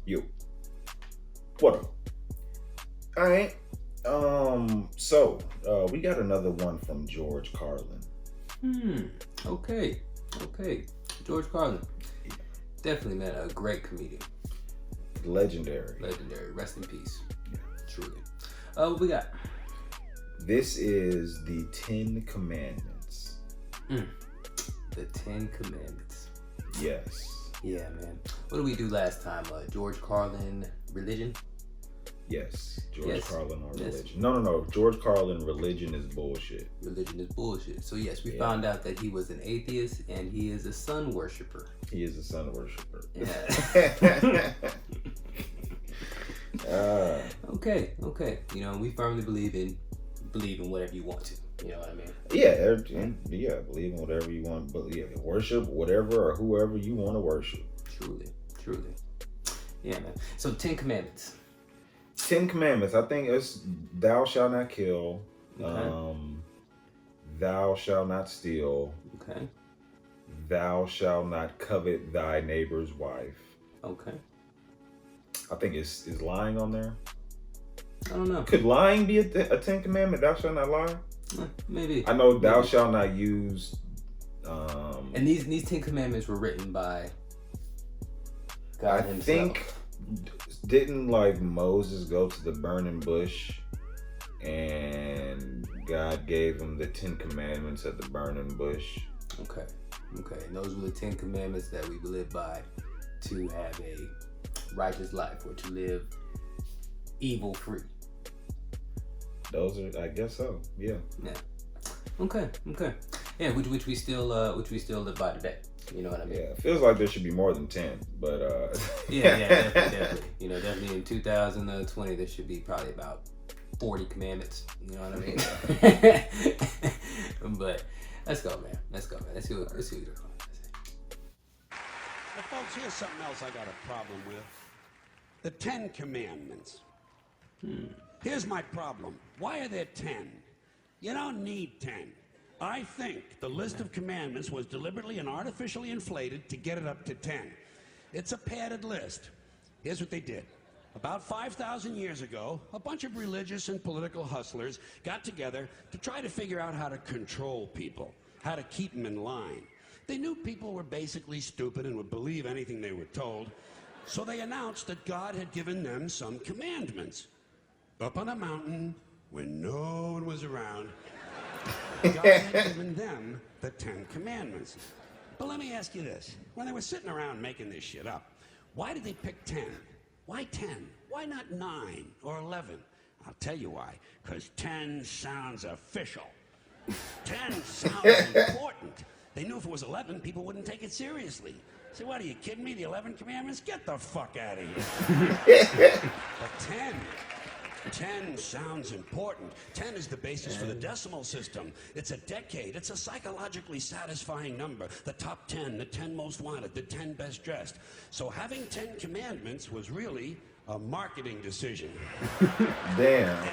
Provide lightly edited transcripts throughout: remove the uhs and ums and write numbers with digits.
You. What up? All right. We got another one from George Carlin. Hmm. Okay. Okay. George Carlin. Definitely, man, a great comedian. Legendary. Legendary. Rest in peace. Yeah. Truly. What we got? This is the Ten Commandments. The Ten Commandments. Yes. Yeah, man. What did we do last time? George Carlin, religion? Yes. George Yes. Carlin on Yes. religion. No. George Carlin, religion is bullshit. Religion is bullshit. So, yes, we Yeah. found out that he was an atheist and he is a sun worshiper. He is a sun worshiper. Yeah. uh, Okay. You know, we firmly believe in whatever you want to. You know what I mean? yeah, believe in whatever you want, but yeah, worship whatever or whoever you want to worship. Truly. Yeah, man. So, Ten Commandments. Ten Commandments. I think it's thou shalt not kill. Okay. Thou shalt not steal. Okay. Thou shalt not covet thy neighbor's wife. Okay. I think is lying on there. I don't know. Could lying be a Ten Commandment? Thou shalt not lie. Maybe. I know thou Maybe. shalt not use. And these Ten Commandments were written by God I himself. think didn't like Moses go to the burning bush, and God gave him the Ten Commandments at the burning bush. Okay. And those were the Ten Commandments that we live by to have a righteous life or to live evil free. Those are, I guess so. Yeah. Yeah. Okay. Yeah, which we still live by today. You know what I mean? Yeah. It feels like there should be more than 10, but Yeah, definitely. You know, definitely in 2020 there should be probably about 40 commandments. You know what I mean? But let's go, man. Let's see what you're going to say. Well, folks, here's something else I got a problem with. The 10 Commandments. Here's my problem. Why are there 10? You don't need 10. I think the list of commandments was deliberately and artificially inflated to get it up to 10. It's a padded list. Here's what they did. About 5,000 years ago, a bunch of religious and political hustlers got together to try to figure out how to control people, how to keep them in line. They knew people were basically stupid and would believe anything they were told, so they announced that God had given them some commandments. Up on a mountain, when no one was around, God had given them the 10 Commandments. But let me ask you this. When they were sitting around making this shit up, why did they pick 10? Why 10? Why not 9 or 11? I'll tell you why. Because 10 sounds official. 10 sounds important. They knew if it was 11, people wouldn't take it seriously. Say, what, are you kidding me? The 11 Commandments? Get the fuck out of here. But 10 sounds important. 10 is the basis for the decimal system. It's a decade. It's a psychologically satisfying number. The top 10, the 10 most wanted, the 10 best dressed. So having 10 commandments was really a marketing decision. Damn.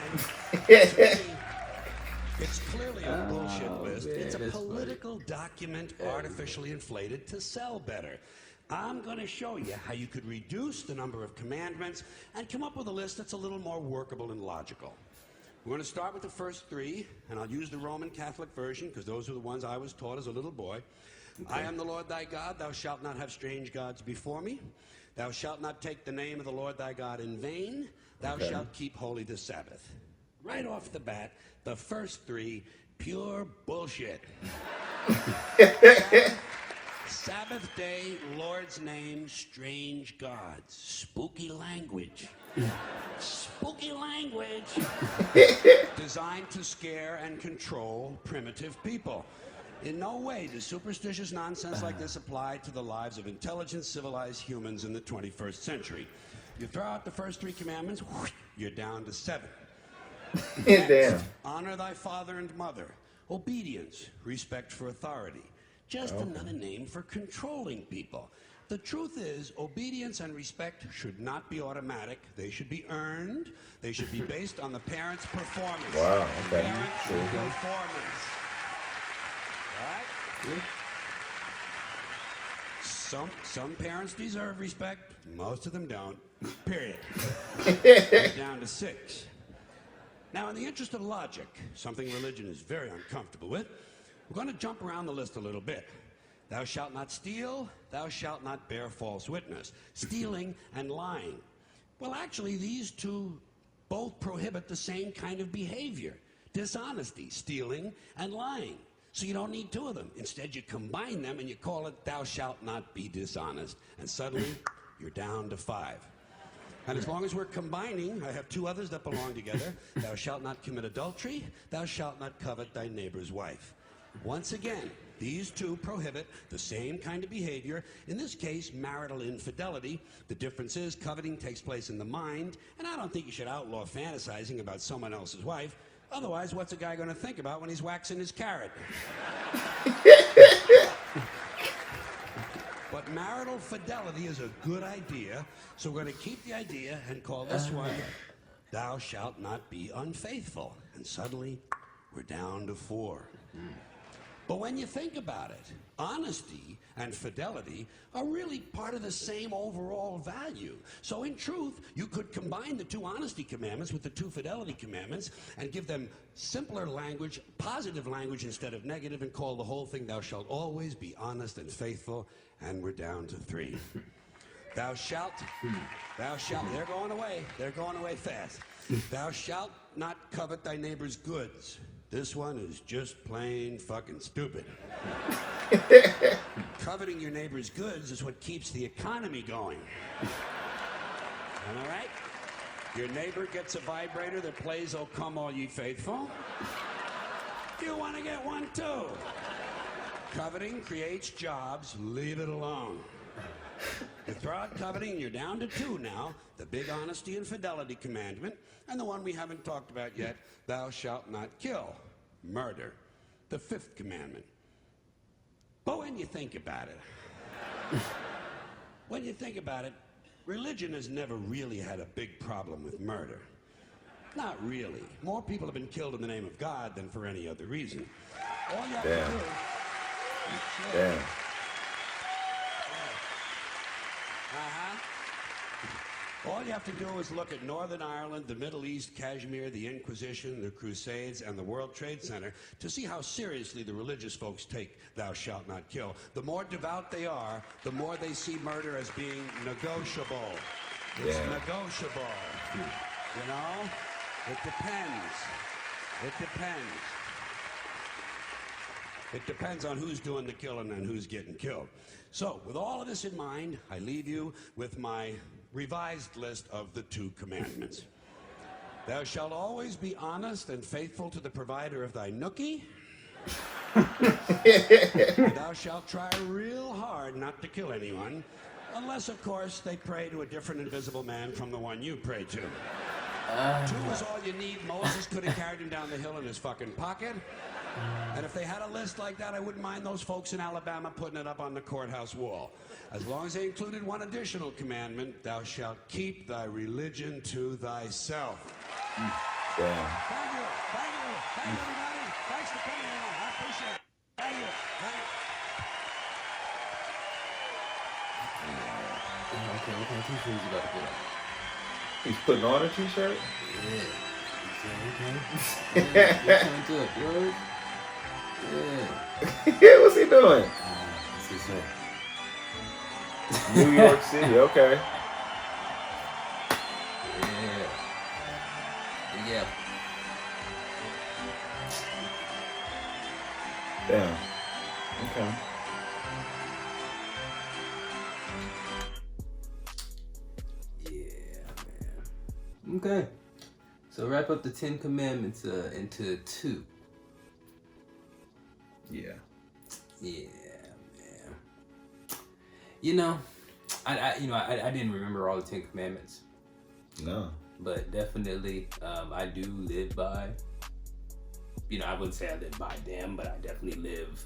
It's clearly a bullshit list. Man, It's a that's political document artificially inflated to sell better. I'm going to show you how you could reduce the number of commandments and come up with a list that's a little more workable and logical. We're going to start with the first 3, and I'll use the Roman Catholic version because those are the ones I was taught as a little boy. Okay. I am the Lord thy God. Thou shalt not have strange gods before me. Thou shalt not take the name of the Lord thy God in vain. Thou shalt keep holy the Sabbath. Right off the bat, the first 3, pure bullshit. Sabbath day, Lord's name, strange gods. Spooky language. Spooky language. Designed to scare and control primitive people. In no way does superstitious nonsense like this apply to the lives of intelligent, civilized humans in the 21st century. You throw out the first 3 commandments, you're down to 7. Next, Damn. honor thy father and mother. Obedience, respect for authority. Just another name for controlling people. The truth is, obedience and respect should not be automatic. They should be earned. They should be based on the parent's performance. Wow, okay. Parent's Sure. performance. All right? Some parents deserve respect. Most of them don't. Period. We're down to 6. Now, in the interest of logic, something religion is very uncomfortable with, we're going to jump around the list a little bit. Thou shalt not steal. Thou shalt not bear false witness. Stealing and lying. Well, actually, these two both prohibit the same kind of behavior. Dishonesty, stealing, and lying. So you don't need 2 of them. Instead, you combine them and you call it thou shalt not be dishonest. And suddenly, you're down to 5. And as long as we're combining, I have 2 others that belong together. Thou shalt not commit adultery. Thou shalt not covet thy neighbor's wife. Once again, these 2 prohibit the same kind of behavior. In this case, marital infidelity. The difference is coveting takes place in the mind, and I don't think you should outlaw fantasizing about someone else's wife. Otherwise, what's a guy going to think about when he's waxing his carrot? But marital fidelity is a good idea, so we're going to keep the idea and call this one, thou shalt not be unfaithful. And suddenly, we're down to 4. But when you think about it, honesty and fidelity are really part of the same overall value. So in truth, you could combine the 2 honesty commandments with the 2 fidelity commandments and give them simpler language, positive language instead of negative, and call the whole thing, thou shalt always be honest and faithful. And we're down to 3. Thou shalt, they're going away fast. Thou shalt not covet thy neighbor's goods. This one is just plain fucking stupid. Coveting your neighbor's goods is what keeps the economy going. Am I right? Your neighbor gets a vibrator that plays "Oh Come All Ye Faithful." You want to get one too. Coveting creates jobs. Leave it alone. You throw out coveting, you're down to 2 now. The big honesty and fidelity commandment, and the one we haven't talked about yet, thou shalt not kill. Murder. The 5th commandment. But when you think about it, religion has never really had a big problem with murder. Not really. More people have been killed in the name of God than for any other reason. All you have to do... Damn. All you have to do is look at Northern Ireland, the Middle East, Kashmir, the Inquisition, the Crusades, and the World Trade Center to see how seriously the religious folks take thou shalt not kill. The more devout they are, the more they see murder as being negotiable. It's negotiable. You know? It depends. It depends on who's doing the killing and who's getting killed. So, with all of this in mind, I leave you with my revised list of the 2 commandments. Thou shalt always be honest and faithful to the provider of thy nookie. And thou shalt try real hard not to kill anyone, unless, of course, they pray to a different invisible man from the one you pray to. 2 is all you need. Moses could have carried him down the hill in his fucking pocket. And if they had a list like that, I wouldn't mind those folks in Alabama putting it up on the courthouse wall. As long as they included one additional commandment, thou shalt keep thy religion to thyself. Yeah. Thank you, everybody. Thanks for coming in. I appreciate it. Thank you. Okay, what kind of t-shirt is you about to put on? He's putting on a t-shirt? Yeah. Yeah, into it, bro. Yeah. Yeah, what's he doing? This is it. New York City, okay. Yeah. Damn. Okay. Yeah, man. Okay. So wrap up the 10 Commandments into 2. Yeah. Yeah, man. You know, I didn't remember all the 10 Commandments, No. but definitely I do live by. I wouldn't say I live by them, but I definitely live.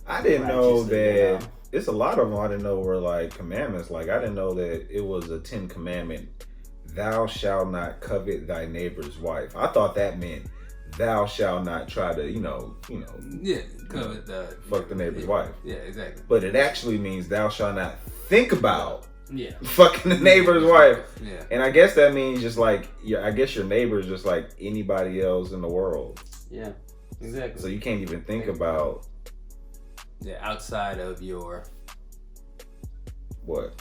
I didn't know righteously, that. It's a lot of them I didn't know were like commandments. Like I didn't know that it was a 10 commandment. Thou shalt not covet thy neighbor's wife. I thought that meant thou shalt not try to, Yeah, covet the fuck the neighbor's wife. Yeah, exactly. But it actually means thou shalt not think about Yeah. fucking the neighbor's wife. Yeah. And I guess that means just like I guess your neighbor is just like anybody else in the world. Yeah, exactly. So you can't even think about outside of your what?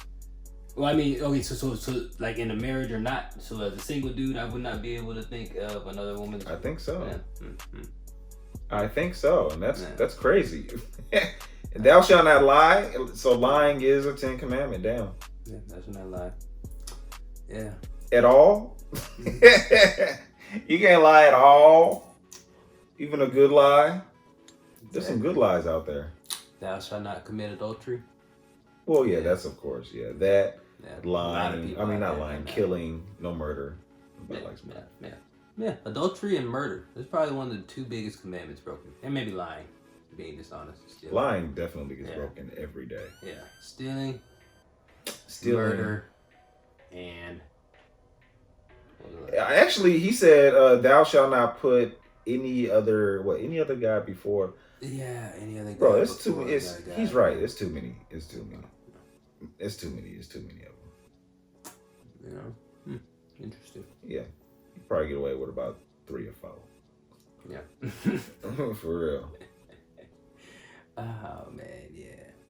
Well, I mean, okay, so like in a marriage or not. So as a single dude, I would not be able to think of another woman. I think so. Yeah. Mm-hmm. I think so, and that's crazy. Thou shalt not lie. So lying is a 10 commandment. Damn. Yeah, that's not lie. Yeah. At all? You can't lie at all. Even a good lie. There's some good lies out there. Thou shalt not commit adultery. Well, yeah, that's of course, yeah. That Yeah, lying. I mean, not lying. Killing, no murder. Yeah. Adultery and murder. That's probably one of the two biggest commandments broken, and maybe lying, being dishonest. Stealing. Lying definitely gets broken every day. Yeah, stealing, murder, and actually, he said, "Thou shalt not put any other guy before." Yeah, any other guy. Bro, it's too. He's right. It's too many. It's too many. It's too many of them. You know, interesting. Yeah, you probably get away with about 3 or 4. Yeah, for real. Oh man, yeah.